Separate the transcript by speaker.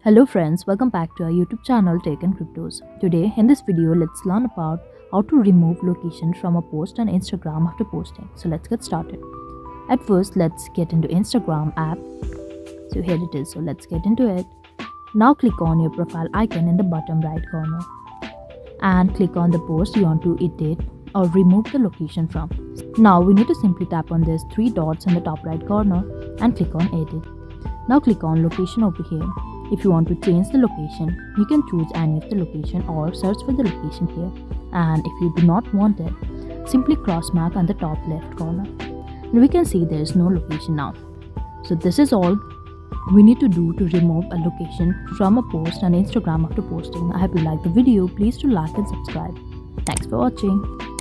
Speaker 1: Hello friends, welcome back to our YouTube channel Tech and Cryptos. Today in this video let's learn about how to remove location from a post on Instagram after posting. So let's get started. At first let's get into Instagram app. So here it is. So let's get into it. Now click on your profile icon in the bottom right corner and click on the post you want to edit or remove the location from. Now we need to simply tap on these three dots in the top right corner and click on edit. Now click on location over here. If you want to change the location, you can choose any of the location or search for the location here. And if you do not want it, simply cross mark on the top left corner. And we can see there is no location now. So this is all we need to do to remove a location from a post on Instagram after posting. I hope you liked the video. Please do like and subscribe. Thanks for watching.